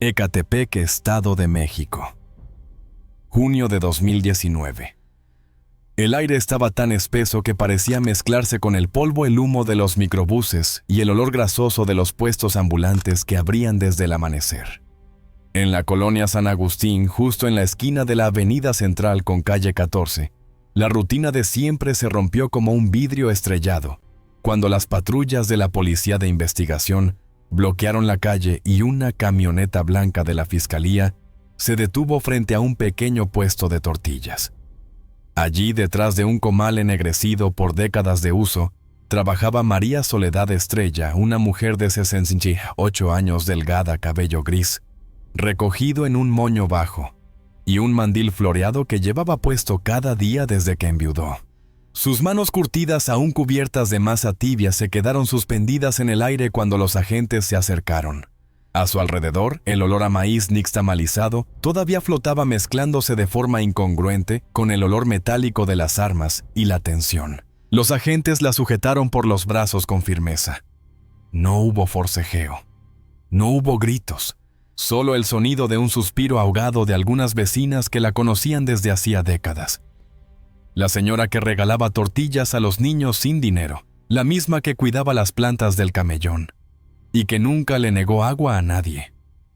Ecatepec, Estado de México. Junio de 2019. El aire estaba tan espeso que parecía mezclarse con el polvo, el humo de los microbuses y el olor grasoso de los puestos ambulantes que abrían desde el amanecer. En la colonia San Agustín, justo en la esquina de la avenida central con calle 14, la rutina de siempre se rompió como un vidrio estrellado, cuando las patrullas de la Policía de Investigación bloquearon la calle y una camioneta blanca de la Fiscalía se detuvo frente a un pequeño puesto de tortillas. Allí, detrás de un comal ennegrecido por décadas de uso, trabajaba María Soledad Estrella, una mujer de 68 años, delgada, cabello gris, recogido en un moño bajo, y un mandil floreado que llevaba puesto cada día desde que enviudó. Sus manos curtidas, aún cubiertas de masa tibia, se quedaron suspendidas en el aire cuando los agentes se acercaron. A su alrededor, el olor a maíz nixtamalizado todavía flotaba, mezclándose de forma incongruente con el olor metálico de las armas y la tensión. Los agentes la sujetaron por los brazos con firmeza. No hubo forcejeo. No hubo gritos. Solo el sonido de un suspiro ahogado de algunas vecinas que la conocían desde hacía décadas. La señora que regalaba tortillas a los niños sin dinero, la misma que cuidaba las plantas del camellón, y que nunca le negó agua a nadie.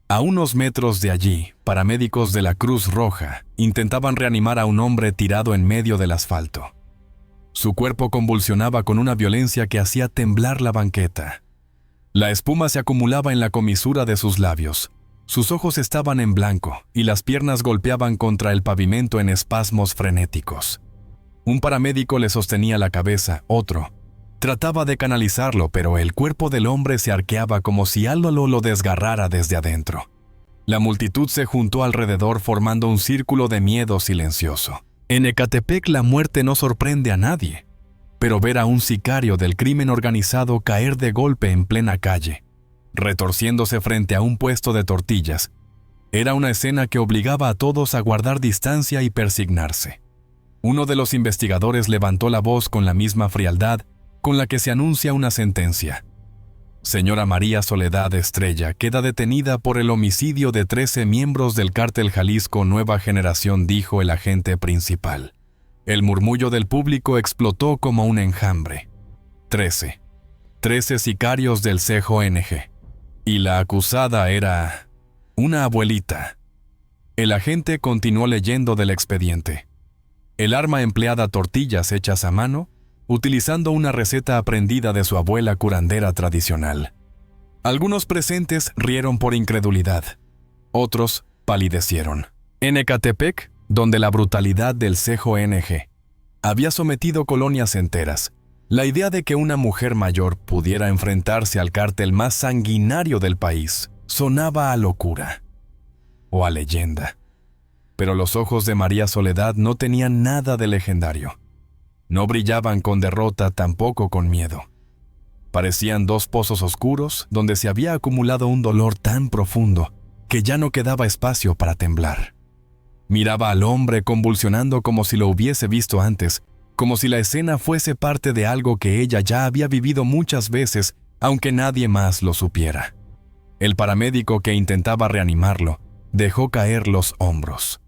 A unos metros de allí, paramédicos de la Cruz Roja intentaban reanimar a un hombre tirado en medio del asfalto. Su cuerpo convulsionaba con una violencia que hacía temblar la banqueta. La espuma se acumulaba en la comisura de sus labios. Sus ojos estaban en blanco y las piernas golpeaban contra el pavimento en espasmos frenéticos. Un paramédico le sostenía la cabeza, otro trataba de canalizarlo, pero el cuerpo del hombre se arqueaba como si algo lo desgarrara desde adentro. La multitud se juntó alrededor formando un círculo de miedo silencioso. En Ecatepec la muerte no sorprende a nadie, pero ver a un sicario del crimen organizado caer de golpe en plena calle, retorciéndose frente a un puesto de tortillas, era una escena que obligaba a todos a guardar distancia y persignarse. Uno de los investigadores levantó la voz con la misma frialdad con la que se anuncia una sentencia. Señora María Soledad Estrella queda detenida por el homicidio de 13 miembros del Cártel Jalisco Nueva Generación, dijo el agente principal. El murmullo del público explotó como un enjambre. 13 sicarios del CJNG. Y la acusada era una abuelita. El agente continuó leyendo del expediente. El arma empleada, tortillas hechas a mano, utilizando una receta aprendida de su abuela curandera tradicional. Algunos presentes rieron por incredulidad. Otros palidecieron. En Ecatepec, donde la brutalidad del CJNG había sometido colonias enteras, la idea de que una mujer mayor pudiera enfrentarse al cártel más sanguinario del país sonaba a locura o a leyenda. Pero los ojos de María Soledad no tenían nada de legendario. No brillaban con derrota, tampoco con miedo. Parecían dos pozos oscuros donde se había acumulado un dolor tan profundo que ya no quedaba espacio para temblar. Miraba al hombre convulsionando como si lo hubiese visto antes, como si la escena fuese parte de algo que ella ya había vivido muchas veces, aunque nadie más lo supiera. El paramédico que intentaba reanimarlo dejó caer los hombros.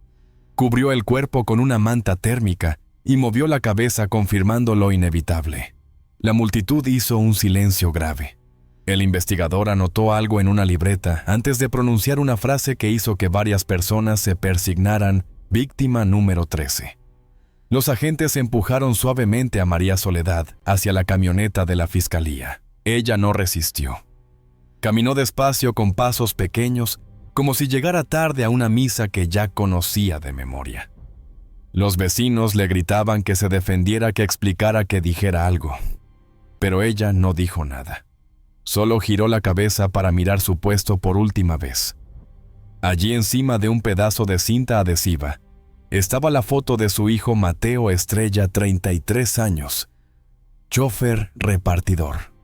Cubrió el cuerpo con una manta térmica y movió la cabeza confirmando lo inevitable. La multitud hizo un silencio grave. El investigador anotó algo en una libreta antes de pronunciar una frase que hizo que varias personas se persignaran: víctima número 13. Los agentes empujaron suavemente a María Soledad hacia la camioneta de la Fiscalía. Ella no resistió. Caminó despacio con pasos pequeños, como si llegara tarde a una misa que ya conocía de memoria. Los vecinos le gritaban que se defendiera, que explicara, que dijera algo. Pero ella no dijo nada. Solo giró la cabeza para mirar su puesto por última vez. Allí, encima de un pedazo de cinta adhesiva, estaba la foto de su hijo Mateo Estrella, 33 años, chófer repartidor.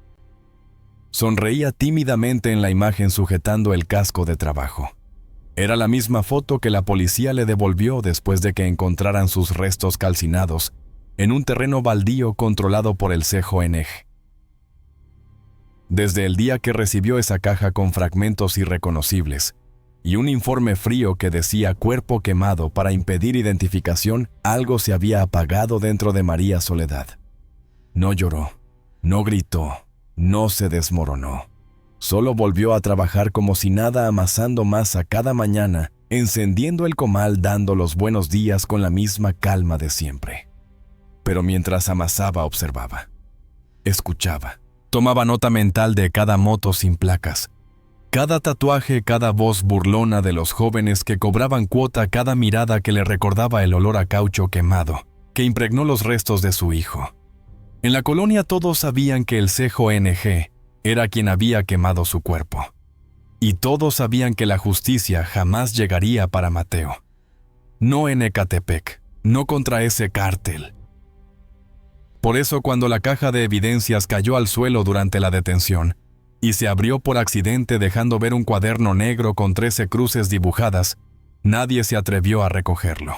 Sonreía tímidamente en la imagen sujetando el casco de trabajo. Era la misma foto que la policía le devolvió después de que encontraran sus restos calcinados en un terreno baldío controlado por el CJNG. Desde el día que recibió esa caja con fragmentos irreconocibles, y un informe frío que decía cuerpo quemado para impedir identificación, algo se había apagado dentro de María Soledad. No lloró, no gritó, no se desmoronó. Solo volvió a trabajar como si nada, amasando masa cada mañana, encendiendo el comal, dando los buenos días con la misma calma de siempre. Pero mientras amasaba, observaba, escuchaba, tomaba nota mental de cada moto sin placas, cada tatuaje, cada voz burlona de los jóvenes que cobraban cuota, cada mirada que le recordaba el olor a caucho quemado que impregnó los restos de su hijo. En la colonia todos sabían que el CJNG era quien había quemado su cuerpo. Y todos sabían que la justicia jamás llegaría para Mateo. No en Ecatepec, no contra ese cártel. Por eso, cuando la caja de evidencias cayó al suelo durante la detención y se abrió por accidente dejando ver un cuaderno negro con 13 cruces dibujadas, nadie se atrevió a recogerlo,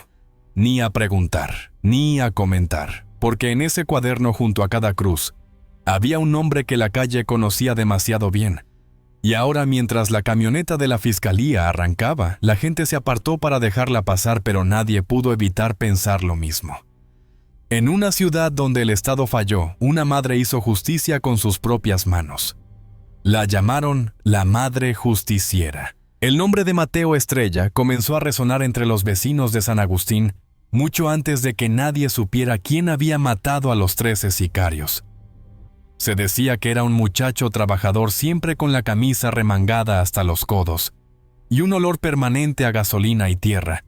ni a preguntar, ni a comentar, porque en ese cuaderno, junto a cada cruz, había un nombre que la calle conocía demasiado bien. Y ahora, mientras la camioneta de la fiscalía arrancaba, la gente se apartó para dejarla pasar, pero nadie pudo evitar pensar lo mismo. En una ciudad donde el Estado falló, una madre hizo justicia con sus propias manos. La llamaron la Madre Justiciera. El nombre de Mateo Estrella comenzó a resonar entre los vecinos de San Agustín mucho antes de que nadie supiera quién había matado a los 13 sicarios. Se decía que era un muchacho trabajador, siempre con la camisa remangada hasta los codos, y un olor permanente a gasolina y tierra,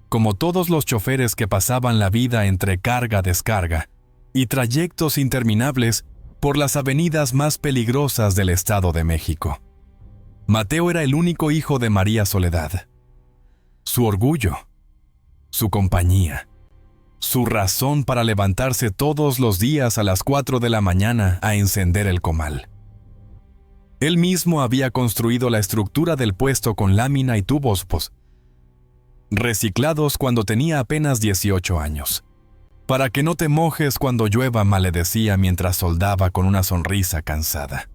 como todos los choferes que pasaban la vida entre carga-descarga y trayectos interminables por las avenidas más peligrosas del Estado de México. Mateo era el único hijo de María Soledad. Su orgullo, su compañía, su razón para levantarse todos los días a las 4 de la mañana a encender el comal. Él mismo había construido la estructura del puesto con lámina y tubos reciclados cuando tenía apenas 18 años. Para que no te mojes cuando llueva, maledecía mientras soldaba con una sonrisa cansada.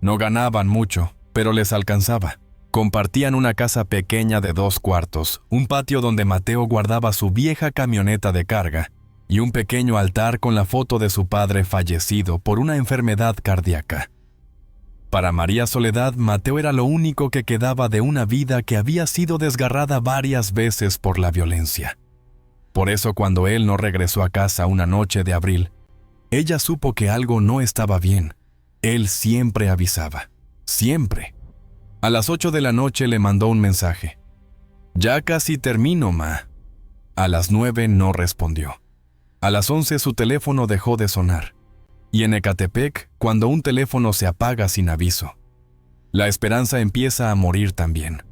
No ganaban mucho, pero les alcanzaba. Compartían una casa pequeña de 2 cuartos, un patio donde Mateo guardaba su vieja camioneta de carga y un pequeño altar con la foto de su padre fallecido por una enfermedad cardíaca. Para María Soledad, Mateo era lo único que quedaba de una vida que había sido desgarrada varias veces por la violencia. Por eso, cuando él no regresó a casa una noche de abril, ella supo que algo no estaba bien. Él siempre avisaba, siempre. A las 8 de la noche le mandó un mensaje. «Ya casi termino, ma». A las 9 no respondió. A las 11 su teléfono dejó de sonar. Y en Ecatepec, cuando un teléfono se apaga sin aviso, la esperanza empieza a morir también.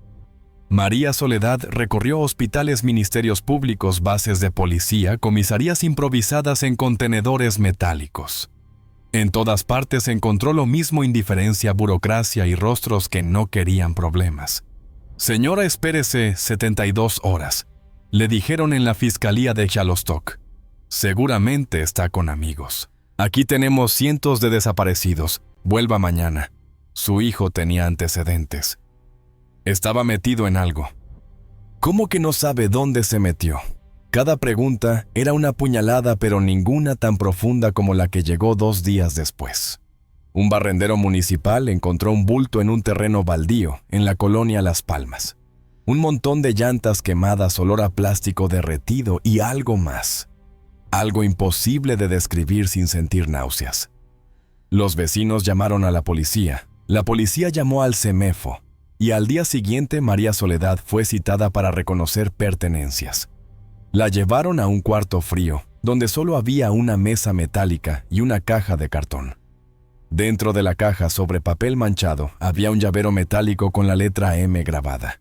María Soledad recorrió hospitales, ministerios públicos, bases de policía, comisarías improvisadas en contenedores metálicos. En todas partes encontró lo mismo: indiferencia, burocracia y rostros que no querían problemas. «Señora, espérese 72 horas», le dijeron en la fiscalía de Xalostoc. «Seguramente está con amigos. Aquí tenemos cientos de desaparecidos. Vuelva mañana». Su hijo tenía antecedentes. Estaba metido en algo. ¿Cómo que no sabe dónde se metió? Cada pregunta era una puñalada, pero ninguna tan profunda como la que llegó 2 días después. Un barrendero municipal encontró un bulto en un terreno baldío en la colonia Las Palmas. Un montón de llantas quemadas, olor a plástico derretido y algo más. Algo imposible de describir sin sentir náuseas. Los vecinos llamaron a la policía. La policía llamó al CEMEFO. Y al día siguiente María Soledad fue citada para reconocer pertenencias. La llevaron a un cuarto frío, donde solo había una mesa metálica y una caja de cartón. Dentro de la caja, sobre papel manchado, había un llavero metálico con la letra M grabada.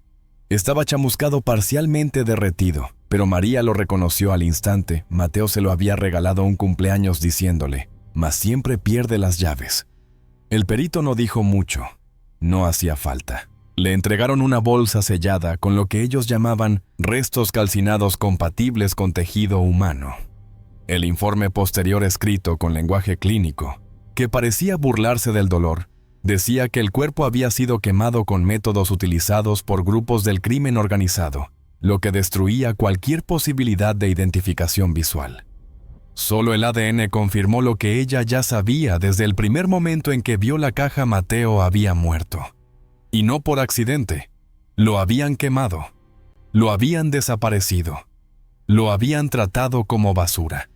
Estaba chamuscado, parcialmente derretido, pero María lo reconoció al instante. Mateo se lo había regalado un cumpleaños diciéndole: «Mas siempre pierde las llaves». El perito no dijo mucho. No hacía falta. Le entregaron una bolsa sellada con lo que ellos llamaban restos calcinados compatibles con tejido humano. El informe posterior, escrito con lenguaje clínico, que parecía burlarse del dolor, Decía que el cuerpo había sido quemado con métodos utilizados por grupos del crimen organizado, lo que destruía cualquier posibilidad de identificación visual. Solo el ADN confirmó lo que ella ya sabía desde el primer momento en que vio la caja. Mateo había muerto. Y no por accidente. Lo habían quemado. Lo habían desaparecido. Lo habían tratado como basura.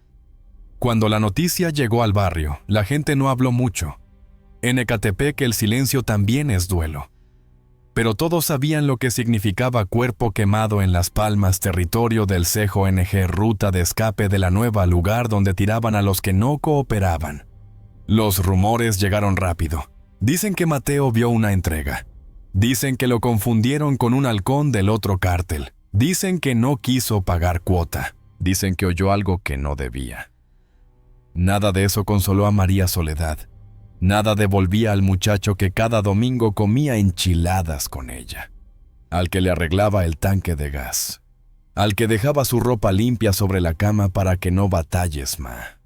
Cuando la noticia llegó al barrio, la gente no habló mucho. En Ecatepec el silencio también es duelo. Pero todos sabían lo que significaba cuerpo quemado en Las Palmas, territorio del CJNG, ruta de escape de la nueva, lugar donde tiraban a los que no cooperaban. Los rumores llegaron rápido. Dicen que Mateo vio una entrega. Dicen que lo confundieron con un halcón del otro cártel. Dicen que no quiso pagar cuota. Dicen que oyó algo que no debía. Nada de eso consoló a María Soledad. Nada devolvía al muchacho que cada domingo comía enchiladas con ella, al que le arreglaba el tanque de gas, al que dejaba su ropa limpia sobre la cama para que no batalles más.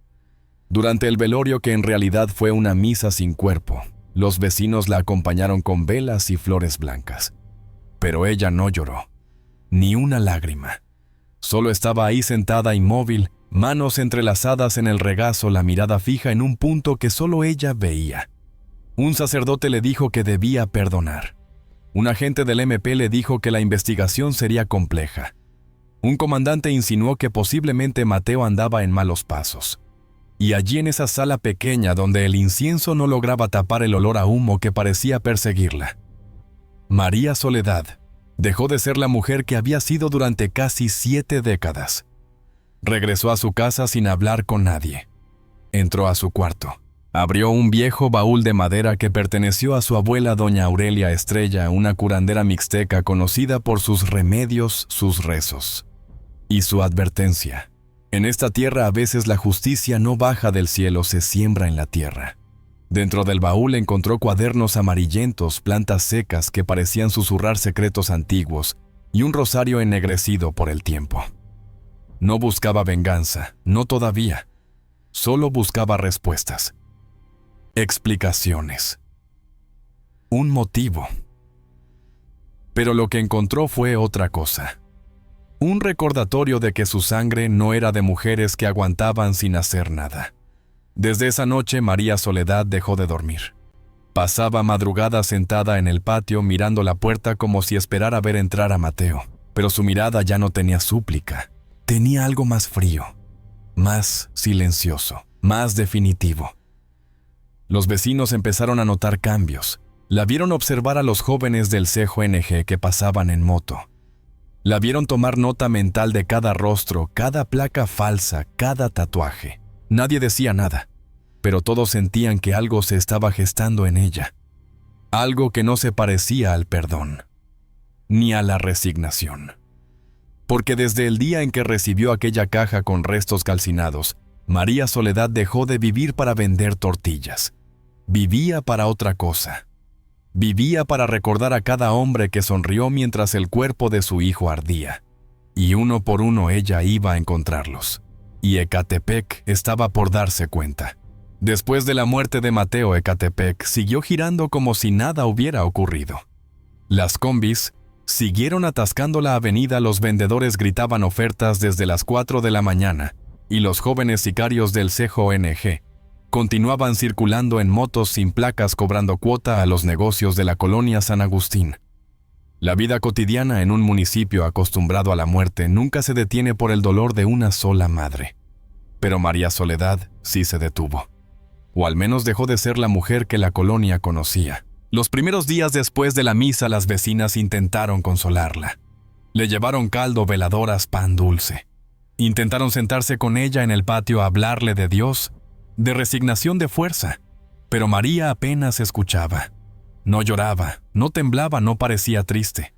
Durante el velorio, que en realidad fue una misa sin cuerpo, los vecinos la acompañaron con velas y flores blancas. Pero ella no lloró, ni una lágrima. Solo estaba ahí sentada inmóvil, manos entrelazadas en el regazo, la mirada fija en un punto que solo ella veía. Un sacerdote le dijo que debía perdonar. Un agente del MP le dijo que la investigación sería compleja. Un comandante insinuó que posiblemente Mateo andaba en malos pasos. Y allí, en esa sala pequeña donde el incienso no lograba tapar el olor a humo que parecía perseguirla, María Soledad dejó de ser la mujer que había sido durante casi 7 décadas. Regresó a su casa sin hablar con nadie. Entró a su cuarto. Abrió un viejo baúl de madera que perteneció a su abuela doña Aurelia Estrella, una curandera mixteca conocida por sus remedios, sus rezos y su advertencia. En esta tierra a veces la justicia no baja del cielo, se siembra en la tierra. Dentro del baúl encontró cuadernos amarillentos, plantas secas que parecían susurrar secretos antiguos y un rosario ennegrecido por el tiempo. No buscaba venganza, no todavía. Solo buscaba respuestas. Explicaciones. Un motivo. Pero lo que encontró fue otra cosa. Un recordatorio de que su sangre no era de mujeres que aguantaban sin hacer nada. Desde esa noche María Soledad dejó de dormir. Pasaba madrugadas sentada en el patio mirando la puerta como si esperara ver entrar a Mateo, pero su mirada ya no tenía súplica. Tenía algo más frío, más silencioso, más definitivo. Los vecinos empezaron a notar cambios. La vieron observar a los jóvenes del CJNG que pasaban en moto. La vieron tomar nota mental de cada rostro, cada placa falsa, cada tatuaje. Nadie decía nada, pero todos sentían que algo se estaba gestando en ella. Algo que no se parecía al perdón, ni a la resignación. Porque desde el día en que recibió aquella caja con restos calcinados, María Soledad dejó de vivir para vender tortillas. Vivía para otra cosa. Vivía para recordar a cada hombre que sonrió mientras el cuerpo de su hijo ardía. Y uno por uno ella iba a encontrarlos. Y Ecatepec estaba por darse cuenta. Después de la muerte de Mateo, Ecatepec siguió girando como si nada hubiera ocurrido. Las combis siguieron atascando la avenida, los vendedores gritaban ofertas desde las 4 de la mañana, y los jóvenes sicarios del CJNG continuaban circulando en motos sin placas cobrando cuota a los negocios de la colonia San Agustín. La vida cotidiana en un municipio acostumbrado a la muerte nunca se detiene por el dolor de una sola madre. Pero María Soledad sí se detuvo. O al menos dejó de ser la mujer que la colonia conocía. Los primeros días después de la misa, las vecinas intentaron consolarla. Le llevaron caldo, veladoras, pan dulce. Intentaron sentarse con ella en el patio a hablarle de Dios, de resignación, de fuerza. Pero María apenas escuchaba. No lloraba, no temblaba, no parecía triste.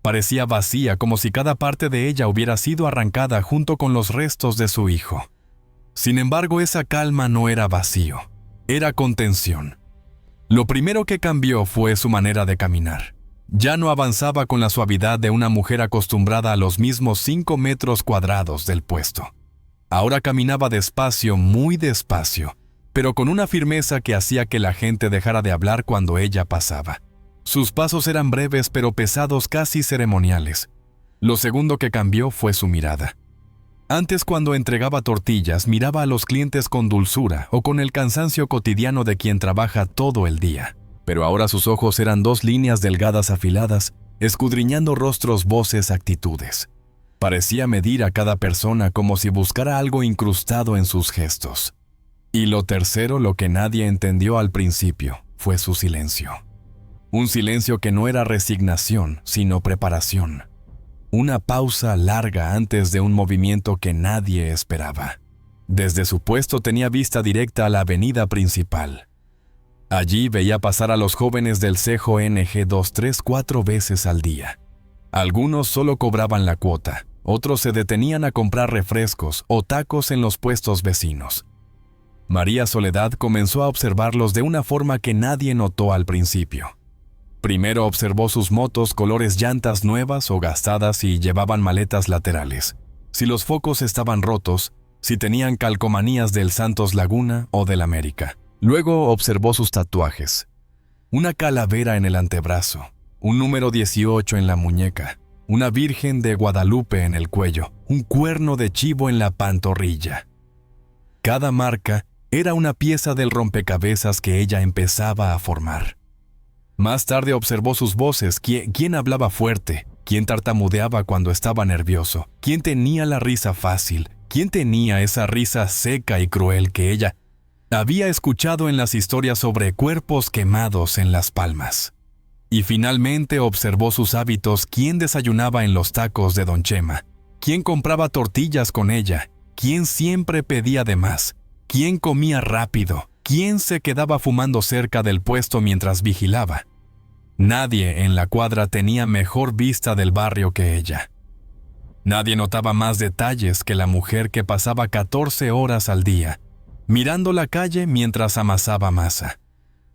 Parecía vacía, como si cada parte de ella hubiera sido arrancada junto con los restos de su hijo. Sin embargo, esa calma no era vacío, era contención. Lo primero que cambió fue su manera de caminar. Ya no avanzaba con la suavidad de una mujer acostumbrada a los mismos 5 metros cuadrados del puesto. Ahora caminaba despacio, muy despacio, pero con una firmeza que hacía que la gente dejara de hablar cuando ella pasaba. Sus pasos eran breves pero pesados, casi ceremoniales. Lo segundo que cambió fue su mirada. Antes, cuando entregaba tortillas, miraba a los clientes con dulzura o con el cansancio cotidiano de quien trabaja todo el día. Pero ahora sus ojos eran dos líneas delgadas afiladas, escudriñando rostros, voces, actitudes. Parecía medir a cada persona como si buscara algo incrustado en sus gestos. Y lo tercero, lo que nadie entendió al principio, fue su silencio. Un silencio que no era resignación, sino preparación. Una pausa larga antes de un movimiento que nadie esperaba. Desde su puesto tenía vista directa a la avenida principal. Allí veía pasar a los jóvenes del CJNG 2, 3, 4 veces al día. Algunos solo cobraban la cuota, otros se detenían a comprar refrescos o tacos en los puestos vecinos. María Soledad comenzó a observarlos de una forma que nadie notó al principio. Primero observó sus motos, colores, llantas nuevas o gastadas y llevaban maletas laterales. Si los focos estaban rotos, si tenían calcomanías del Santos Laguna o del América. Luego observó sus tatuajes. Una calavera en el antebrazo, un número 18 en la muñeca, una Virgen de Guadalupe en el cuello, un cuerno de chivo en la pantorrilla. Cada marca era una pieza del rompecabezas que ella empezaba a formar. Más tarde observó sus voces, quién hablaba fuerte, quién tartamudeaba cuando estaba nervioso, quién tenía la risa fácil, quién tenía esa risa seca y cruel que ella había escuchado en las historias sobre cuerpos quemados en Las Palmas. Y finalmente observó sus hábitos, quién desayunaba en los tacos de Don Chema, quién compraba tortillas con ella, quién siempre pedía de más, quién comía rápido, quién se quedaba fumando cerca del puesto mientras vigilaba. Nadie en la cuadra tenía mejor vista del barrio que ella. Nadie notaba más detalles que la mujer que pasaba 14 horas al día, mirando la calle mientras amasaba masa.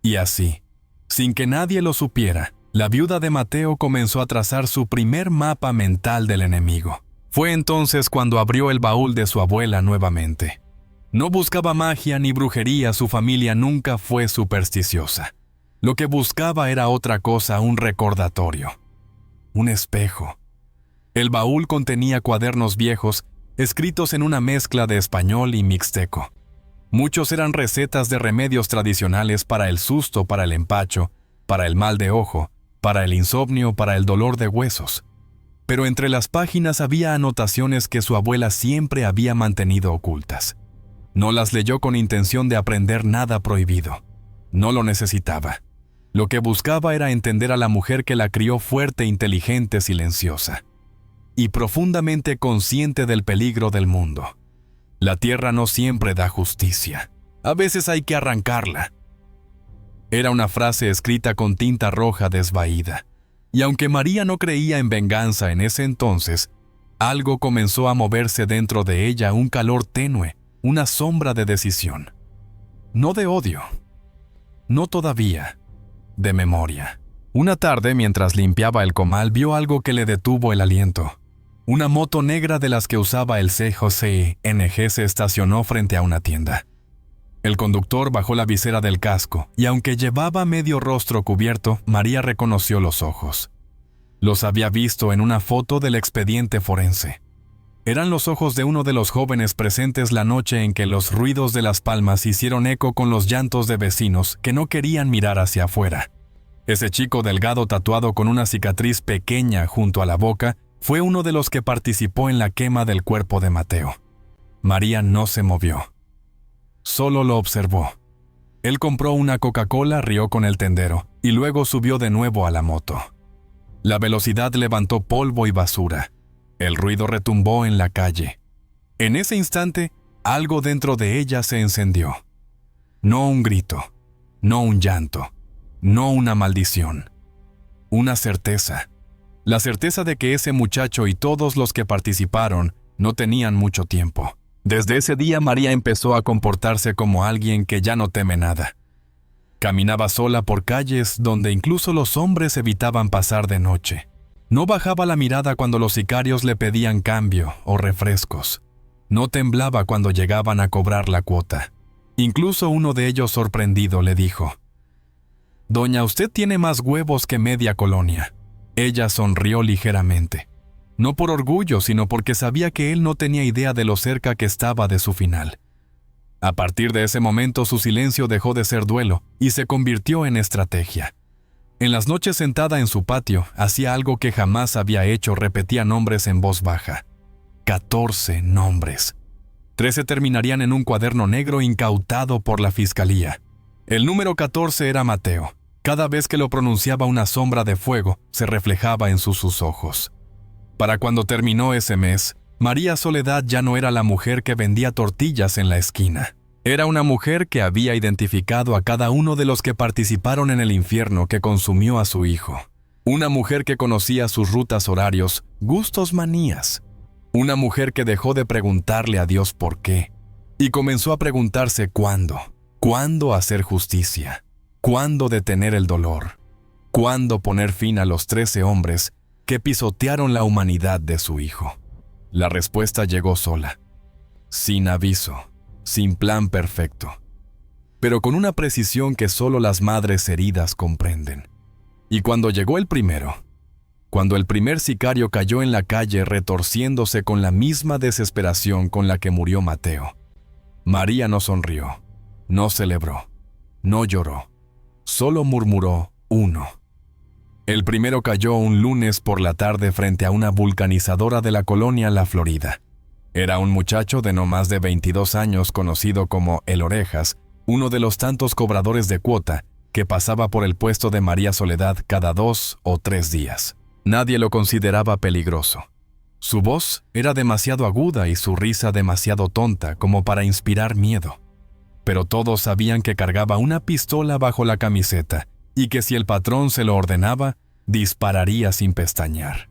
Y así, sin que nadie lo supiera, la viuda de Mateo comenzó a trazar su primer mapa mental del enemigo. Fue entonces cuando abrió el baúl de su abuela nuevamente. No buscaba magia ni brujería, su familia nunca fue supersticiosa. Lo que buscaba era otra cosa, un recordatorio. Un espejo. El baúl contenía cuadernos viejos, escritos en una mezcla de español y mixteco. Muchos eran recetas de remedios tradicionales para el susto, para el empacho, para el mal de ojo, para el insomnio, para el dolor de huesos. Pero entre las páginas había anotaciones que su abuela siempre había mantenido ocultas. No las leyó con intención de aprender nada prohibido. No lo necesitaba. Lo que buscaba era entender a la mujer que la crió fuerte, inteligente, silenciosa y profundamente consciente del peligro del mundo. La tierra no siempre da justicia. A veces hay que arrancarla. Era una frase escrita con tinta roja desvaída. Y aunque María no creía en venganza en ese entonces, algo comenzó a moverse dentro de ella, un calor tenue, una sombra de decisión. No de odio. No todavía. De memoria. Una tarde, mientras limpiaba el comal, vio algo que le detuvo el aliento. Una moto negra de las que usaba el CJNG se estacionó frente a una tienda. El conductor bajó la visera del casco, y aunque llevaba medio rostro cubierto, María reconoció los ojos. Los había visto en una foto del expediente forense. Eran los ojos de uno de los jóvenes presentes la noche en que los ruidos de Las Palmas hicieron eco con los llantos de vecinos que no querían mirar hacia afuera. Ese chico delgado tatuado con una cicatriz pequeña junto a la boca fue uno de los que participó en la quema del cuerpo de Mateo. María no se movió. Solo lo observó. Él compró una Coca-Cola, rió con el tendero y luego subió de nuevo a la moto. La velocidad levantó polvo y basura. El ruido retumbó en la calle. En ese instante, algo dentro de ella se encendió. No un grito, no un llanto, no una maldición. Una certeza. La certeza de que ese muchacho y todos los que participaron no tenían mucho tiempo. Desde ese día María empezó a comportarse como alguien que ya no teme nada. Caminaba sola por calles donde incluso los hombres evitaban pasar de noche. No bajaba la mirada cuando los sicarios le pedían cambio o refrescos. No temblaba cuando llegaban a cobrar la cuota. Incluso uno de ellos, sorprendido, le dijo: «Doña, usted tiene más huevos que media colonia». Ella sonrió ligeramente, no por orgullo, sino porque sabía que él no tenía idea de lo cerca que estaba de su final. A partir de ese momento, su silencio dejó de ser duelo y se convirtió en estrategia. En las noches, sentada en su patio, hacía algo que jamás había hecho: repetía nombres en voz baja. 14 nombres. 13 terminarían en un cuaderno negro incautado por la fiscalía. El número 14 era Mateo. Cada vez que lo pronunciaba, una sombra de fuego se reflejaba en sus ojos. Para cuando terminó ese mes, María Soledad ya no era la mujer que vendía tortillas en la esquina. Era una mujer que había identificado a cada uno de los que participaron en el infierno que consumió a su hijo. Una mujer que conocía sus rutas, horarios, gustos, manías. Una mujer que dejó de preguntarle a Dios por qué y comenzó a preguntarse cuándo. ¿Cuándo hacer justicia? ¿Cuándo detener el dolor? ¿Cuándo poner fin a los 13 hombres que pisotearon la humanidad de su hijo? La respuesta llegó sola, sin aviso, sin plan perfecto, pero con una precisión que solo las madres heridas comprenden. Y cuando llegó el primero, cuando el primer sicario cayó en la calle retorciéndose con la misma desesperación con la que murió Mateo, María no sonrió, no celebró, no lloró, solo murmuró: uno. El primero cayó un lunes por la tarde frente a una vulcanizadora de la colonia La Florida. Era un muchacho de no más de 22 años, conocido como El Orejas, uno de los tantos cobradores de cuota que pasaba por el puesto de María Soledad cada 2 o 3 días. Nadie lo consideraba peligroso. Su voz era demasiado aguda y su risa demasiado tonta como para inspirar miedo. Pero todos sabían que cargaba una pistola bajo la camiseta y que si el patrón se lo ordenaba, dispararía sin pestañear.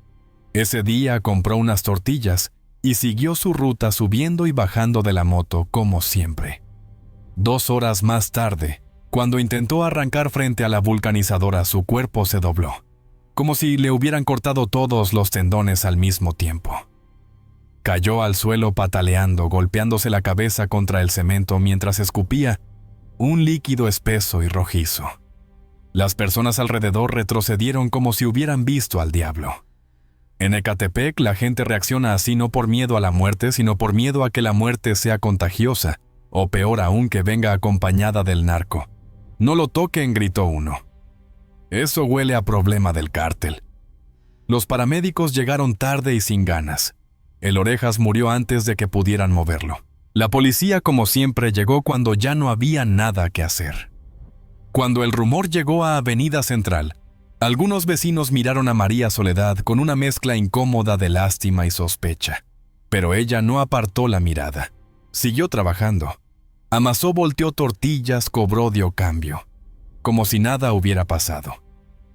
Ese día compró unas tortillas y siguió su ruta subiendo y bajando de la moto como siempre. 2 horas más tarde, cuando intentó arrancar frente a la vulcanizadora, su cuerpo se dobló, como si le hubieran cortado todos los tendones al mismo tiempo. Cayó al suelo pataleando, golpeándose la cabeza contra el cemento mientras escupía un líquido espeso y rojizo. Las personas alrededor retrocedieron como si hubieran visto al diablo. En Ecatepec, la gente reacciona así no por miedo a la muerte, sino por miedo a que la muerte sea contagiosa, o peor aún, que venga acompañada del narco. «No lo toquen», gritó uno. «Eso huele a problema del cártel». Los paramédicos llegaron tarde y sin ganas. El Orejas murió antes de que pudieran moverlo. La policía, como siempre, llegó cuando ya no había nada que hacer. Cuando el rumor llegó a Avenida Central, algunos vecinos miraron a María Soledad con una mezcla incómoda de lástima y sospecha. Pero ella no apartó la mirada. Siguió trabajando. Amasó, volteó tortillas, cobró, dio cambio, como si nada hubiera pasado.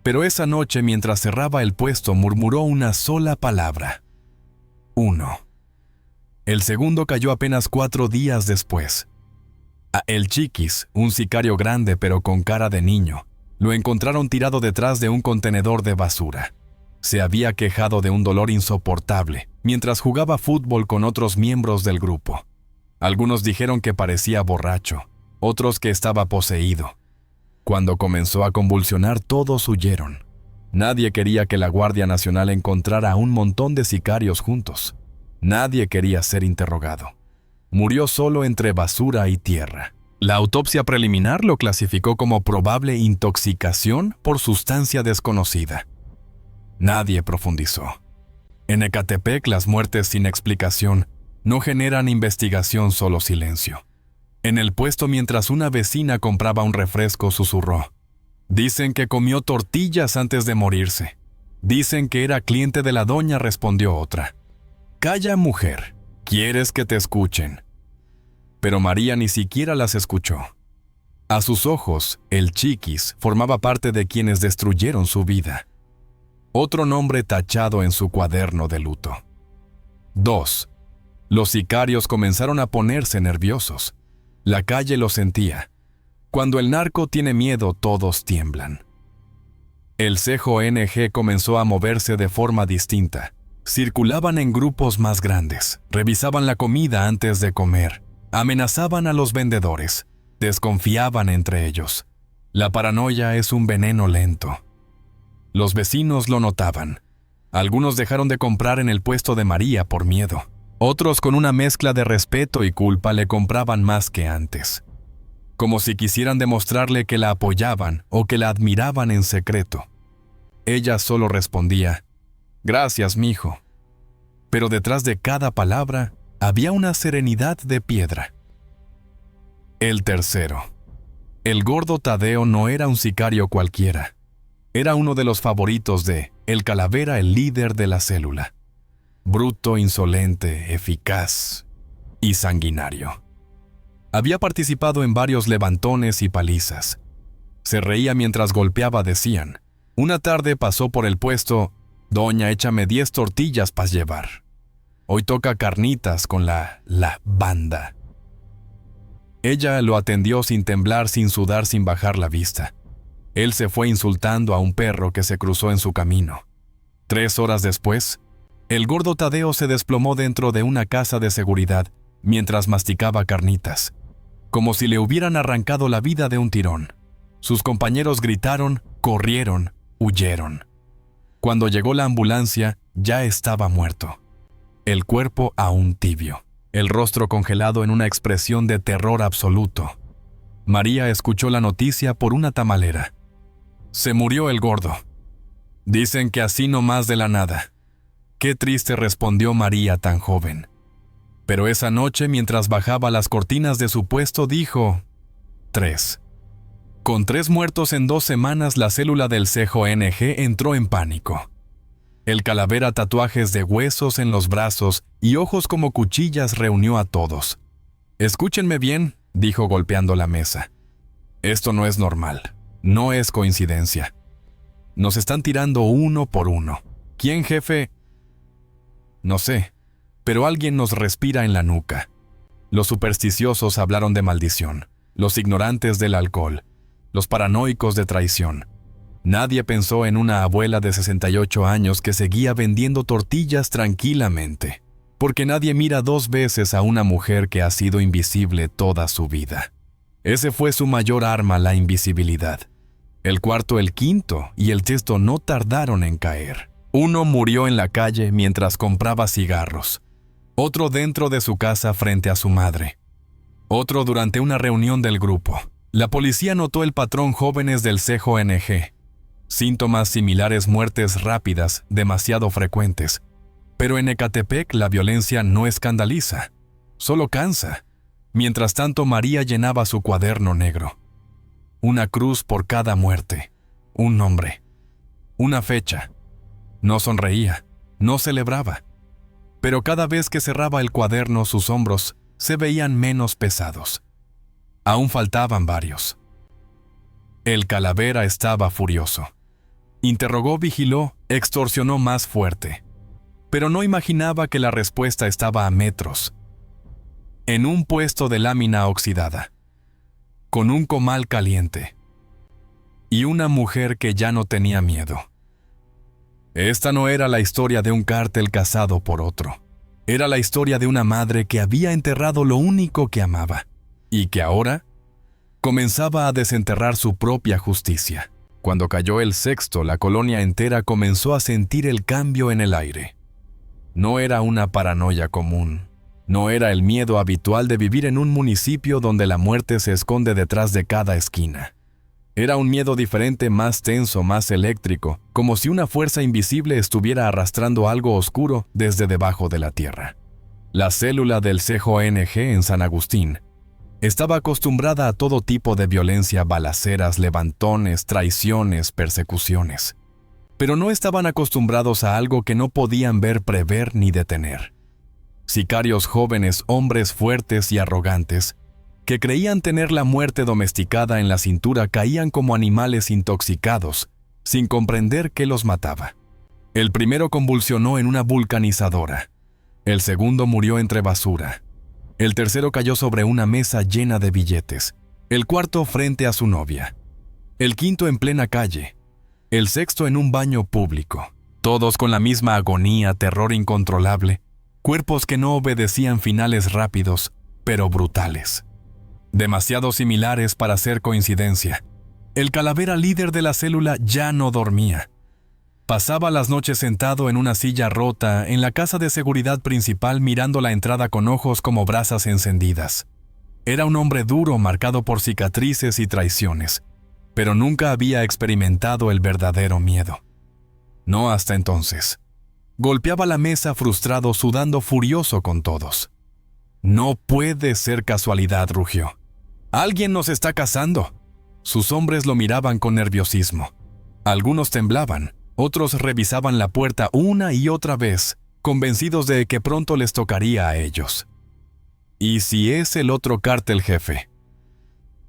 Pero esa noche, mientras cerraba el puesto, murmuró una sola palabra: 1. El segundo cayó apenas 4 días después. A El Chiquis, un sicario grande pero con cara de niño, lo encontraron tirado detrás de un contenedor de basura. Se había quejado de un dolor insoportable mientras jugaba fútbol con otros miembros del grupo. Algunos dijeron que parecía borracho, otros que estaba poseído. Cuando comenzó a convulsionar, todos huyeron. Nadie quería que la Guardia Nacional encontrara a un montón de sicarios juntos. Nadie quería ser interrogado. Murió solo entre basura y tierra. La autopsia preliminar lo clasificó como probable intoxicación por sustancia desconocida. Nadie profundizó. En Ecatepec, las muertes sin explicación no generan investigación, solo silencio. En el puesto, mientras una vecina compraba un refresco, susurró: «Dicen que comió tortillas antes de morirse». «Dicen que era cliente de la doña», respondió otra. «Calla, mujer, quieres que te escuchen». Pero María ni siquiera las escuchó. A sus ojos, el Chiquis formaba parte de quienes destruyeron su vida. Otro nombre tachado en su cuaderno de luto. 2. Los sicarios comenzaron a ponerse nerviosos. La calle lo sentía. Cuando el narco tiene miedo, todos tiemblan. El CJNG comenzó a moverse de forma distinta. Circulaban en grupos más grandes, revisaban la comida antes de comer, amenazaban a los vendedores, Desconfiaban entre ellos. La paranoia es un veneno lento. Los vecinos lo notaban. Algunos dejaron de comprar en el puesto de María por miedo. Otros, con una mezcla de respeto y culpa, le compraban más que antes, como si quisieran demostrarle que la apoyaban o que la admiraban en secreto. Ella solo respondía: «Gracias, mijo». Pero detrás de cada palabra había una serenidad de piedra. El tercero. El gordo Tadeo no era un sicario cualquiera. Era uno de los favoritos de El Calavera, el líder de la célula. Bruto, insolente, eficaz y sanguinario. Había participado en varios levantones y palizas. Se reía mientras golpeaba, decían. Una tarde pasó por el puesto: «Doña, échame 10 tortillas para llevar. Hoy toca carnitas con la banda». Ella lo atendió sin temblar, sin sudar, sin bajar la vista. Él se fue insultando a un perro que se cruzó en su camino. 3 horas después, el gordo Tadeo se desplomó dentro de una casa de seguridad mientras masticaba carnitas, como si le hubieran arrancado la vida de un tirón. Sus compañeros gritaron, corrieron, huyeron. Cuando llegó la ambulancia, ya estaba muerto. El cuerpo aún tibio, el rostro congelado en una expresión de terror absoluto. María escuchó la noticia por una tamalera. «Se murió el gordo. Dicen que así nomás de la nada». Qué triste, respondió María, tan joven. Pero esa noche, mientras bajaba las cortinas de su puesto, dijo: 3. Con 3 muertos en 2 semanas, la célula del CJNG entró en pánico. El Calavera, tatuajes de huesos en los brazos y ojos como cuchillas, reunió a todos. «Escúchenme bien», dijo golpeando la mesa. «Esto no es normal. No es coincidencia. Nos están tirando uno por uno. ¿Quién, jefe? No sé, pero alguien nos respira en la nuca». Los supersticiosos hablaron de maldición, los ignorantes del alcohol, los paranoicos de traición. Nadie pensó en una abuela de 68 años que seguía vendiendo tortillas tranquilamente, porque nadie mira 2 veces a una mujer que ha sido invisible toda su vida. Ese fue su mayor arma, la invisibilidad. El cuarto, el quinto y el sexto no tardaron en caer. Uno murió en la calle mientras compraba cigarros. Otro dentro de su casa frente a su madre. Otro durante una reunión del grupo. La policía notó el patrón: jóvenes del CJNG. Síntomas similares: muertes rápidas, demasiado frecuentes. Pero en Ecatepec la violencia no escandaliza, solo cansa. Mientras tanto, María llenaba su cuaderno negro. Una cruz por cada muerte, un nombre, una fecha. No sonreía, no celebraba. Pero cada vez que cerraba el cuaderno, sus hombros se veían menos pesados. Aún faltaban varios. El Calavera estaba furioso. Interrogó, vigiló, extorsionó más fuerte. Pero no imaginaba que la respuesta estaba a metros. En un puesto de lámina oxidada, con un comal caliente y una mujer que ya no tenía miedo. Esta no era la historia de un cártel casado por otro. Era la historia de una madre que había enterrado lo único que amaba y que ahora comenzaba a desenterrar su propia justicia. Cuando cayó el sexto, la colonia entera comenzó a sentir el cambio en el aire. No era una paranoia común. No era el miedo habitual de vivir en un municipio donde la muerte se esconde detrás de cada esquina. Era un miedo diferente, más tenso, más eléctrico, como si una fuerza invisible estuviera arrastrando algo oscuro desde debajo de la tierra. La célula del CJNG en San Agustín estaba acostumbrada a todo tipo de violencia: balaceras, levantones, traiciones, persecuciones. Pero no estaban acostumbrados a algo que no podían ver, prever ni detener. Sicarios jóvenes, hombres fuertes y arrogantes, que creían tener la muerte domesticada en la cintura, caían como animales intoxicados, sin comprender qué los mataba. El primero convulsionó en una vulcanizadora. El segundo murió entre basura. El tercero cayó sobre una mesa llena de billetes. El cuarto frente a su novia. El quinto en plena calle. El sexto en un baño público. Todos con la misma agonía, terror incontrolable. Cuerpos que no obedecían, finales rápidos, pero brutales. demasiado similares para ser coincidencia. El calavera líder de la célula ya no dormía. Pasaba las noches sentado en una silla rota en la casa de seguridad principal mirando la entrada con ojos como brasas encendidas. Era un hombre duro marcado por cicatrices y traiciones, pero nunca había experimentado el verdadero miedo. No hasta entonces. Golpeaba la mesa frustrado, sudando furioso con todos. «No puede ser casualidad», rugió. «Alguien nos está cazando». Sus hombres lo miraban con nerviosismo. Algunos temblaban, otros revisaban la puerta una y otra vez, convencidos de que pronto les tocaría a ellos. «¿Y si es el otro cártel, jefe?»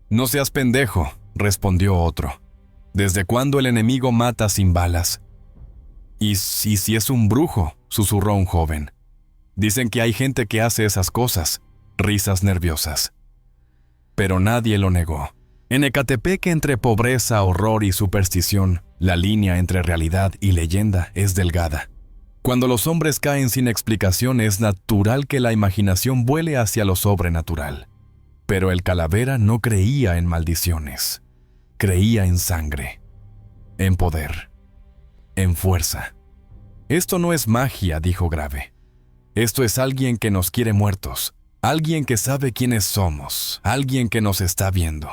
«No seas pendejo», respondió otro. «¿Desde cuándo el enemigo mata sin balas?» «¿Y si es un brujo?», susurró un joven. «Dicen que hay gente que hace esas cosas», risas nerviosas. Pero nadie lo negó. En Ecatepec, entre pobreza, horror y superstición, la línea entre realidad y leyenda es delgada. Cuando los hombres caen sin explicación, es natural que la imaginación vuele hacia lo sobrenatural. Pero el calavera no creía en maldiciones. Creía en sangre, en poder, en fuerza. «Esto no es magia», dijo grave. «Esto es alguien que nos quiere muertos, alguien que sabe quiénes somos, alguien que nos está viendo».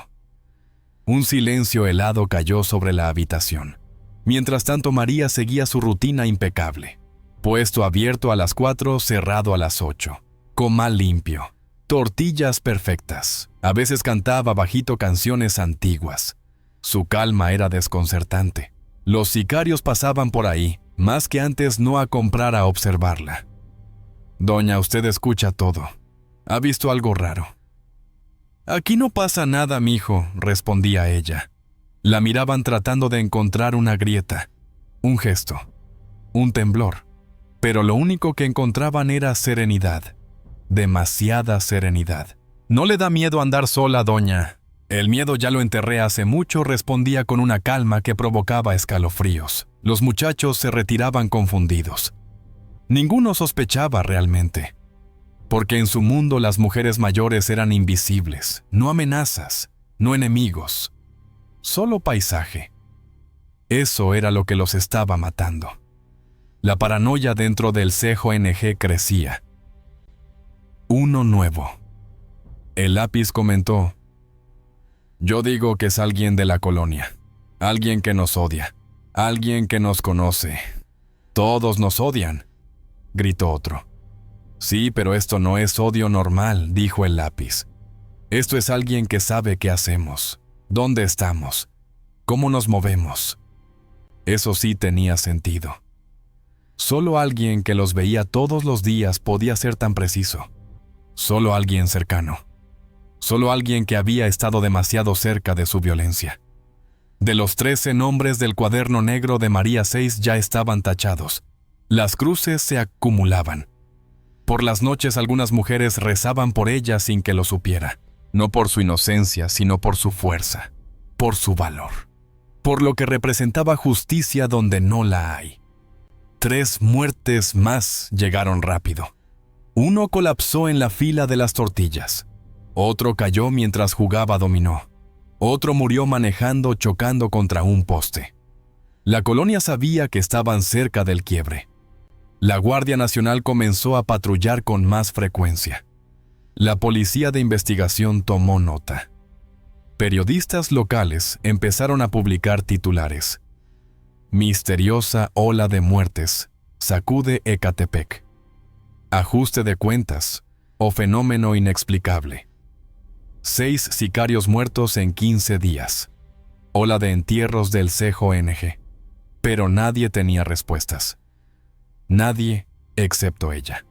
Un silencio helado cayó sobre la habitación. Mientras tanto, María seguía su rutina impecable. Puesto abierto a las 4, cerrado a las 8. Comal limpio. Tortillas perfectas. A veces cantaba bajito canciones antiguas. Su calma era desconcertante. Los sicarios pasaban por ahí, más que antes, no a comprar, a observarla. «Doña, usted escucha todo. ¿Ha visto algo raro?» «Aquí no pasa nada, mijo», respondía ella. La miraban tratando de encontrar una grieta, un gesto, un temblor. Pero lo único que encontraban era serenidad. Demasiada serenidad. «¿No le da miedo andar sola, doña?» «El miedo ya lo enterré hace mucho», respondía con una calma que provocaba escalofríos. Los muchachos se retiraban confundidos. Ninguno sospechaba realmente, porque en su mundo las mujeres mayores eran invisibles, no amenazas, no enemigos, solo paisaje. Eso era lo que los estaba matando. La paranoia dentro del CJNG crecía. «Uno nuevo». El lápiz comentó: «Yo digo que es alguien de la colonia, alguien que nos odia, alguien que nos conoce». «Todos nos odian», gritó otro. «Sí, pero esto no es odio normal», dijo el lápiz. «Esto es alguien que sabe qué hacemos, dónde estamos, cómo nos movemos». Eso sí tenía sentido. Solo alguien que los veía todos los días podía ser tan preciso. Solo alguien cercano. Solo alguien que había estado demasiado cerca de su violencia. De los 13 nombres del cuaderno negro de María 6 ya estaban tachados. Las cruces se acumulaban. Por las noches algunas mujeres rezaban por ella sin que lo supiera. No por su inocencia, sino por su fuerza, por su valor, por lo que representaba justicia donde no la hay. 3 muertes más llegaron rápido. Uno colapsó en la fila de las tortillas. Otro cayó mientras jugaba dominó. Otro murió manejando, chocando contra un poste. La colonia sabía que estaban cerca del quiebre. La Guardia Nacional comenzó a patrullar con más frecuencia. La policía de investigación tomó nota. Periodistas locales empezaron a publicar titulares. «Misteriosa ola de muertes sacude Ecatepec. Ajuste de cuentas o fenómeno inexplicable. 6 sicarios muertos en 15 días. Ola de entierros del CJNG». Pero nadie tenía respuestas. Nadie excepto ella.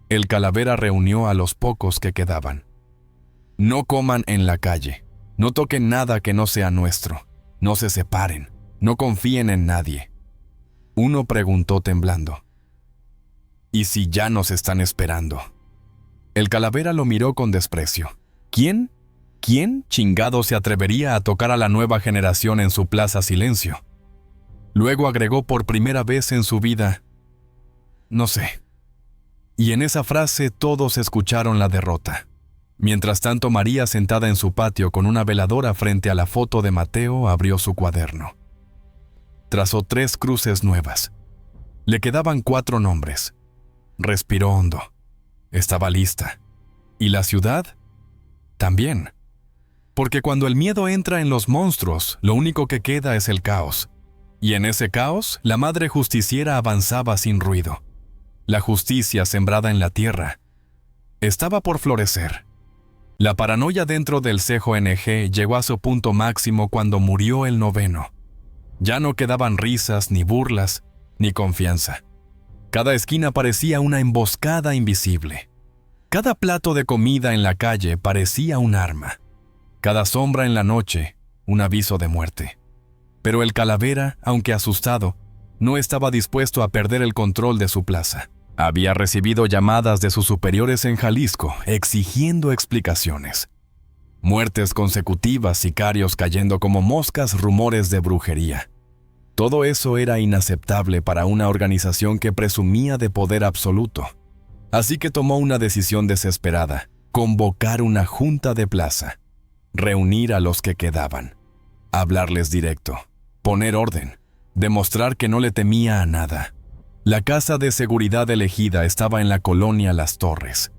El calavera reunió a los pocos que quedaban. «No coman en la calle. No toquen nada que no sea nuestro. No se separen. No confíen en nadie». Uno preguntó temblando: «¿Y si ya nos están esperando?». El calavera lo miró con desprecio. ¿Quién chingado se atrevería a tocar a la nueva generación en su plaza Silencio? Luego agregó por primera vez en su vida: «No sé». Y en esa frase todos escucharon la derrota. Mientras tanto, María, sentada en su patio con una veladora frente a la foto de Mateo, abrió su cuaderno. Trazó 3 cruces nuevas. Le quedaban 4 nombres. Respiró hondo. Estaba lista. ¿Y la ciudad? También. Porque cuando el miedo entra en los monstruos, lo único que queda es el caos. Y en ese caos, la madre justiciera avanzaba sin ruido. La justicia sembrada en la tierra estaba por florecer. La paranoia dentro del CJNG llegó a su punto máximo cuando murió el 9º. Ya no quedaban risas, ni burlas, ni confianza. Cada esquina parecía una emboscada invisible. Cada plato de comida en la calle parecía un arma. Cada sombra en la noche, un aviso de muerte. Pero el Calavera, aunque asustado, no estaba dispuesto a perder el control de su plaza. Había recibido llamadas de sus superiores en Jalisco, exigiendo explicaciones. Muertes consecutivas, sicarios cayendo como moscas, rumores de brujería. Todo eso era inaceptable para una organización que presumía de poder absoluto. Así que tomó una decisión desesperada: convocar una junta de plaza, reunir a los que quedaban, hablarles directo, poner orden, demostrar que no le temía a nada. La casa de seguridad elegida estaba en la colonia Las Torres.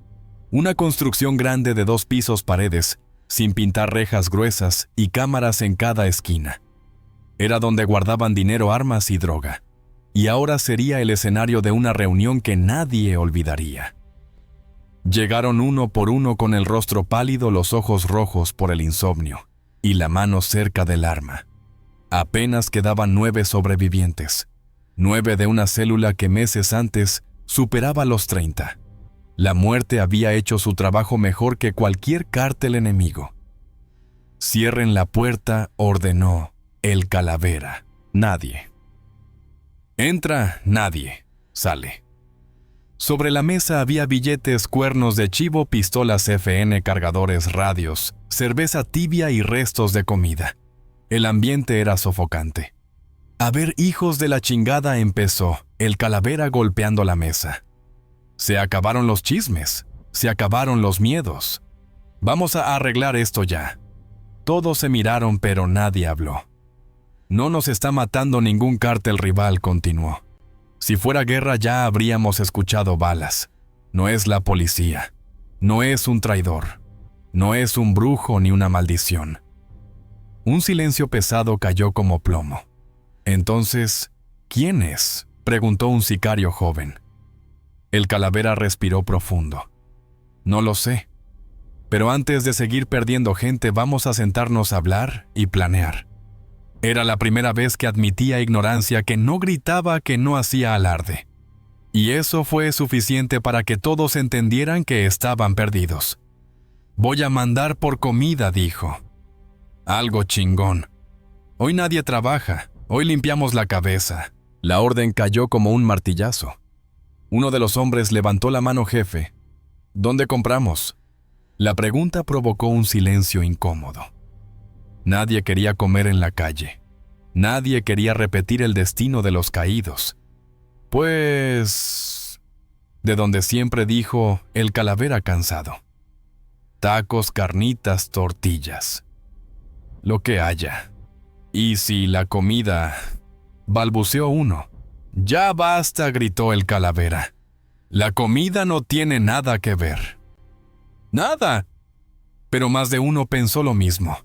Una construcción grande de 2 pisos paredes, sin pintar, rejas gruesas y cámaras en cada esquina. Era donde guardaban dinero, armas y droga. Y ahora sería el escenario de una reunión que nadie olvidaría. Llegaron uno por uno con el rostro pálido, los ojos rojos por el insomnio y la mano cerca del arma. Apenas quedaban 9 sobrevivientes. 9 de una célula que meses antes superaba los 30. La muerte había hecho su trabajo mejor que cualquier cártel enemigo. «Cierren la puerta», ordenó el Calavera. Nadie. Entra, nadie. Sale. Sobre la mesa había billetes, cuernos de chivo, pistolas FN, cargadores, radios, cerveza tibia y restos de comida. El ambiente era sofocante. «A ver, hijos de la chingada», empezó el Calavera golpeando la mesa. «Se acabaron los chismes, se acabaron los miedos. Vamos a arreglar esto ya». Todos se miraron, pero nadie habló. «No nos está matando ningún cártel rival», continuó. «Si fuera guerra ya habríamos escuchado balas. No es la policía. No es un traidor. No es un brujo ni una maldición». Un silencio pesado cayó como plomo. «Entonces, ¿quién es?», preguntó un sicario joven. El Calavera respiró profundo. «No lo sé. Pero antes de seguir perdiendo gente, vamos a sentarnos a hablar y planear». Era la primera vez que admitía ignorancia, que no gritaba, que no hacía alarde. Y eso fue suficiente para que todos entendieran que estaban perdidos. «Voy a mandar por comida», dijo. «Algo chingón. Hoy nadie trabaja, hoy limpiamos la cabeza». La orden cayó como un martillazo. Uno de los hombres levantó la mano. «Jefe, ¿dónde compramos?». La pregunta provocó un silencio incómodo. Nadie quería comer en la calle. Nadie quería repetir el destino de los caídos. «Pues...», de donde siempre, dijo el Calavera cansado. «Tacos, carnitas, tortillas. Lo que haya». «¿Y si la comida...?», balbuceó uno. «Ya basta», gritó el Calavera. «La comida no tiene nada que ver». «Nada». Pero más de uno pensó lo mismo.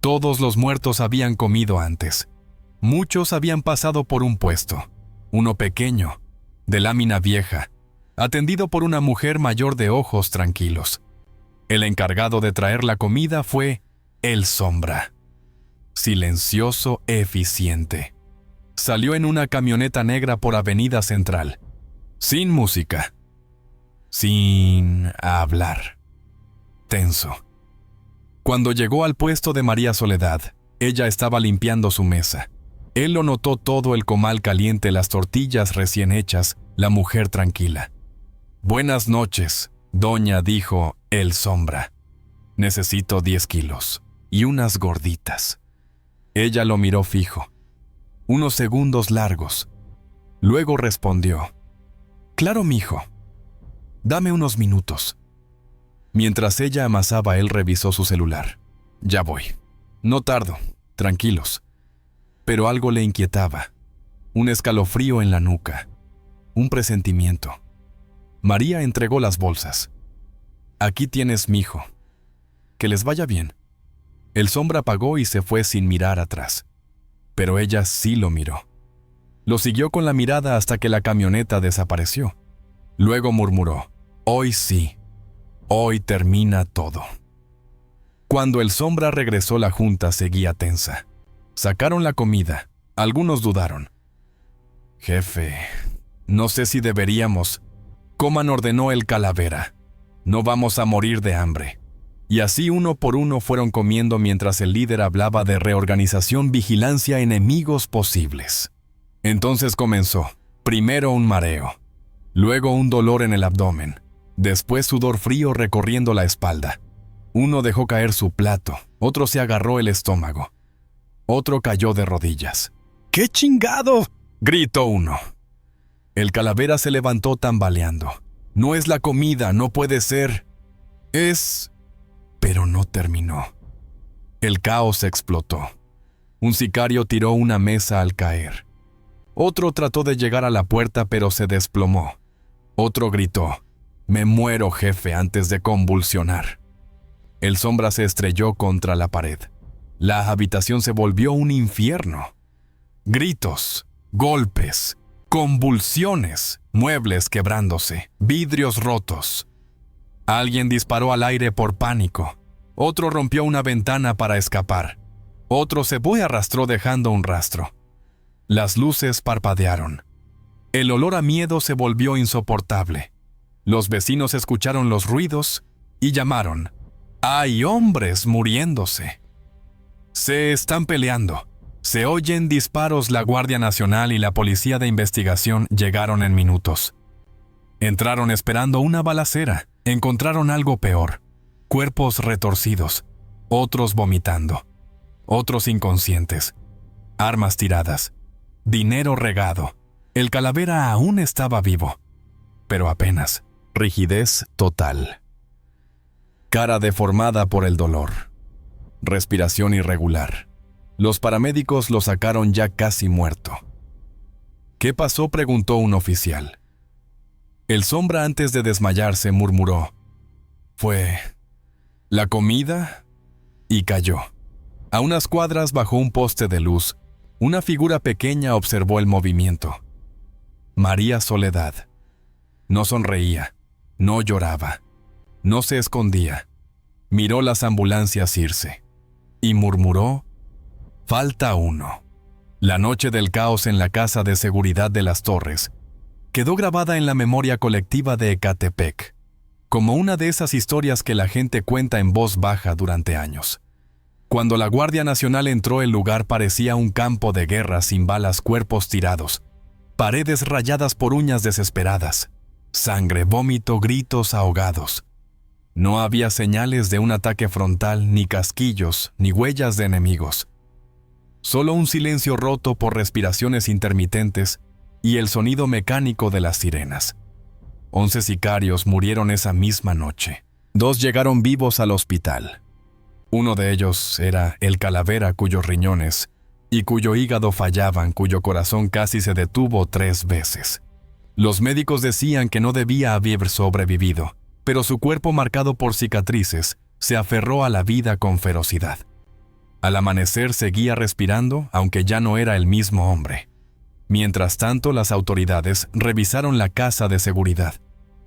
Todos los muertos habían comido antes. Muchos habían pasado por un puesto, uno pequeño, de lámina vieja, atendido por una mujer mayor de ojos tranquilos. El encargado de traer la comida fue el Sombra. Silencioso, eficiente. Salió en una camioneta negra por Avenida Central, sin música, sin hablar, tenso. Cuando llegó al puesto de María Soledad, ella estaba limpiando su mesa. Él lo notó todo: el comal caliente, las tortillas recién hechas, la mujer tranquila. «Buenas noches, doña», dijo el Sombra. «Necesito 10 kilos y unas gorditas». Ella lo miró fijo. Unos segundos largos. Luego respondió: «Claro, mijo. Dame unos minutos». Mientras ella amasaba, él revisó su celular. Ya voy. No tardo. Tranquilos. Pero algo le inquietaba. Un escalofrío en la nuca. Un presentimiento. María entregó las bolsas. Aquí tienes, mijo. Que les vaya bien. El sombra pagó y se fue sin mirar atrás. Pero ella sí lo miró. Lo siguió con la mirada hasta que la camioneta desapareció. Luego murmuró: hoy sí. Hoy termina todo. Cuando el sombra regresó, la junta seguía tensa. Sacaron la comida. Algunos dudaron. Jefe, no sé si deberíamos. Coman, ordenó el calavera. No vamos a morir de hambre. Y así uno por uno fueron comiendo mientras el líder hablaba de reorganización, vigilancia, enemigos posibles. Entonces comenzó. Primero un mareo. Luego un dolor en el abdomen. Después sudor frío recorriendo la espalda. Uno dejó caer su plato. Otro se agarró el estómago. Otro cayó de rodillas. ¡Qué chingado!, gritó uno. El calavera se levantó tambaleando. No es la comida, no puede ser. Es... Pero no terminó. El caos explotó. Un sicario tiró una mesa al caer. Otro trató de llegar a la puerta, pero se desplomó. Otro gritó: me muero, jefe, antes de convulsionar. El sombra se estrelló contra la pared. La habitación se volvió un infierno. Gritos, golpes, convulsiones, muebles quebrándose, vidrios rotos. Alguien disparó al aire por pánico. Otro rompió una ventana para escapar. Otro se fue y arrastró dejando un rastro. Las luces parpadearon. El olor a miedo se volvió insoportable. Los vecinos escucharon los ruidos y llamaron: ¡hay hombres muriéndose! Se están peleando. Se oyen disparos. La Guardia Nacional y la Policía de Investigación llegaron en minutos. Entraron esperando una balacera. Encontraron algo peor: cuerpos retorcidos, otros vomitando, otros inconscientes, armas tiradas, dinero regado. El calavera aún estaba vivo, pero apenas. Rigidez total. Cara deformada por el dolor. Respiración irregular. Los paramédicos lo sacaron ya casi muerto. ¿Qué pasó?, preguntó un oficial. El sombra, antes de desmayarse, murmuró: fue la comida, y cayó. A unas cuadras, bajo un poste de luz, una figura pequeña observó el movimiento. María Soledad. No sonreía, no lloraba, no se escondía. Miró las ambulancias irse y murmuró: falta uno. La noche del caos en la casa de seguridad de Las Torres quedó grabada en la memoria colectiva de Ecatepec, como una de esas historias que la gente cuenta en voz baja durante años. Cuando la Guardia Nacional entró, el lugar parecía un campo de guerra, sin balas, cuerpos tirados, paredes rayadas por uñas desesperadas, sangre, vómito, gritos ahogados. No había señales de un ataque frontal, ni casquillos, ni huellas de enemigos. Solo un silencio roto por respiraciones intermitentes y el sonido mecánico de las sirenas. 11 sicarios murieron esa misma noche. 2 llegaron vivos al hospital. Uno de ellos era el calavera, cuyos riñones y cuyo hígado fallaban, cuyo corazón casi se detuvo 3 veces. Los médicos decían que no debía haber sobrevivido, pero su cuerpo, marcado por cicatrices, se aferró a la vida con ferocidad. Al amanecer seguía respirando, aunque ya no era el mismo hombre. Mientras tanto, las autoridades revisaron la casa de seguridad.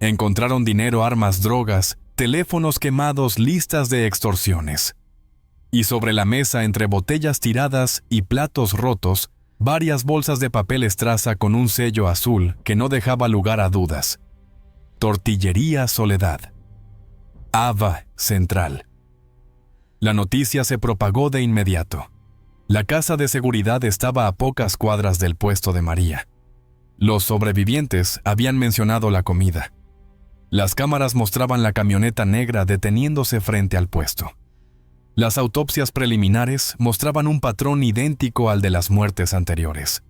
Encontraron dinero, armas, drogas, teléfonos quemados, listas de extorsiones. Y sobre la mesa, entre botellas tiradas y platos rotos, varias bolsas de papel estraza con un sello azul que no dejaba lugar a dudas. Tortillería Soledad. Ava Central. La noticia se propagó de inmediato. La casa de seguridad estaba a pocas cuadras del puesto de María. Los sobrevivientes habían mencionado la comida. Las cámaras mostraban la camioneta negra deteniéndose frente al puesto. Las autopsias preliminares mostraban un patrón idéntico al de las muertes anteriores.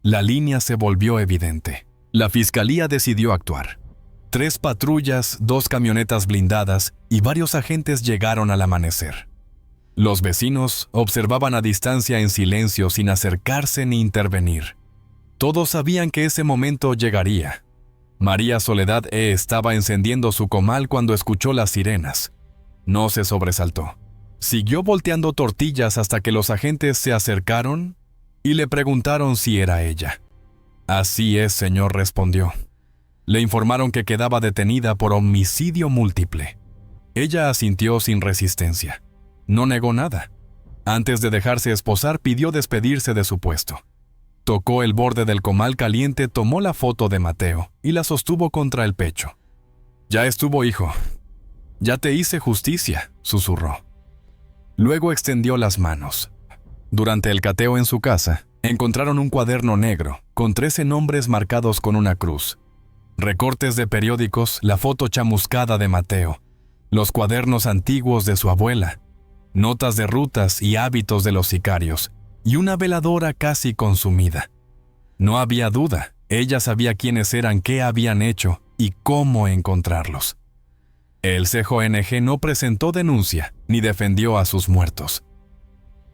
La línea se volvió evidente. La fiscalía decidió actuar. 3 patrullas, 2 camionetas blindadas y varios agentes llegaron al amanecer. Los vecinos observaban a distancia en silencio sin acercarse ni intervenir. Todos sabían que ese momento llegaría. María Soledad estaba encendiendo su comal cuando escuchó las sirenas. No se sobresaltó. Siguió volteando tortillas hasta que los agentes se acercaron y le preguntaron si era ella. «Así es, señor», respondió. Le informaron que quedaba detenida por homicidio múltiple. Ella asintió sin resistencia. No negó nada. Antes de dejarse esposar, pidió despedirse de su puesto. Tocó el borde del comal caliente, tomó la foto de Mateo y la sostuvo contra el pecho. «Ya estuvo, hijo. Ya te hice justicia», susurró. Luego extendió las manos. Durante el cateo en su casa, encontraron un cuaderno negro con 13 nombres marcados con una cruz. Recortes de periódicos, la foto chamuscada de Mateo, los cuadernos antiguos de su abuela, notas de rutas y hábitos de los sicarios, y una veladora casi consumida. No había duda, ella sabía quiénes eran, qué habían hecho y cómo encontrarlos. El CJNG no presentó denuncia ni defendió a sus muertos.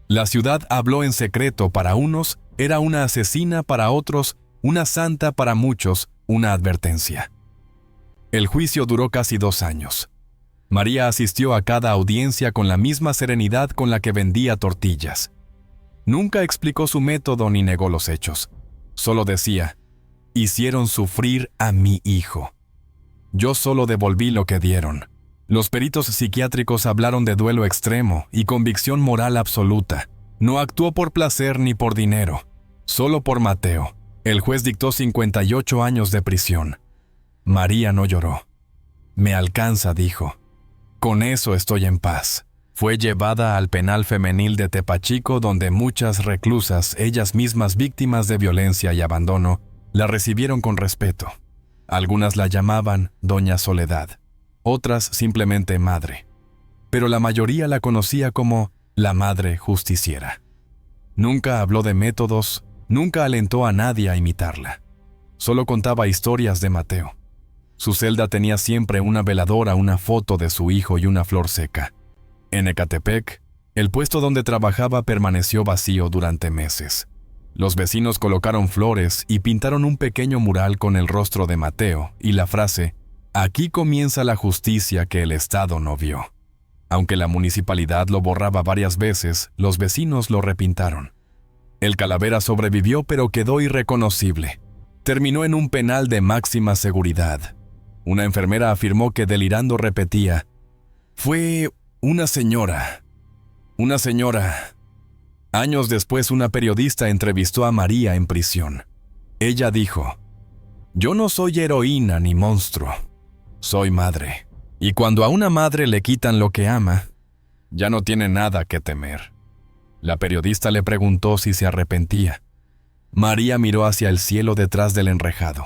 La ciudad habló en secreto. Para unos, era una asesina; para otros, una santa; para muchos, una advertencia. El juicio duró casi 2 años. María asistió a cada audiencia con la misma serenidad con la que vendía tortillas. Nunca explicó su método ni negó los hechos. Solo decía: «Hicieron sufrir a mi hijo. Yo solo devolví lo que dieron». Los peritos psiquiátricos hablaron de duelo extremo y convicción moral absoluta. No actuó por placer ni por dinero, solo por Mateo. El juez dictó 58 años de prisión. María no lloró. «Me alcanza», dijo. «Con eso estoy en paz». Fue llevada al penal femenil de Tepachico, donde muchas reclusas, ellas mismas víctimas de violencia y abandono, la recibieron con respeto. Algunas la llamaban Doña Soledad, otras simplemente Madre, pero la mayoría la conocía como la Madre Justiciera. Nunca habló de métodos, nunca alentó a nadie a imitarla. Solo contaba historias de Mateo. Su celda tenía siempre una veladora, una foto de su hijo y una flor seca. En Ecatepec, el puesto donde trabajaba permaneció vacío durante meses. Los vecinos colocaron flores y pintaron un pequeño mural con el rostro de Mateo y la frase: «Aquí comienza la justicia que el Estado no vio». Aunque la municipalidad lo borraba varias veces, los vecinos lo repintaron. El calavera sobrevivió, pero quedó irreconocible. Terminó en un penal de máxima seguridad. Una enfermera afirmó que delirando repetía: «Fue una señora. Una señora». Años después, una periodista entrevistó a María en prisión. Ella dijo: «Yo no soy heroína ni monstruo. Soy madre. Y cuando a una madre le quitan lo que ama, ya no tiene nada que temer». La periodista le preguntó si se arrepentía. María miró hacia el cielo detrás del enrejado.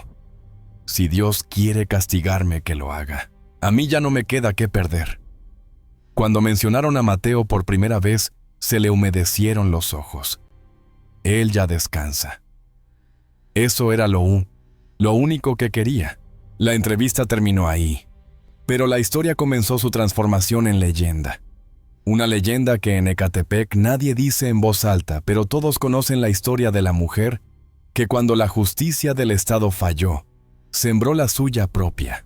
«Si Dios quiere castigarme, que lo haga. A mí ya no me queda qué perder». Cuando mencionaron a Mateo por primera vez, se le humedecieron los ojos. Él ya descansa. Eso era lo único que quería. La entrevista terminó ahí. Pero la historia comenzó su transformación en leyenda. Una leyenda que en Ecatepec nadie dice en voz alta, pero todos conocen la historia de la mujer que, cuando la justicia del Estado falló, sembró la suya propia.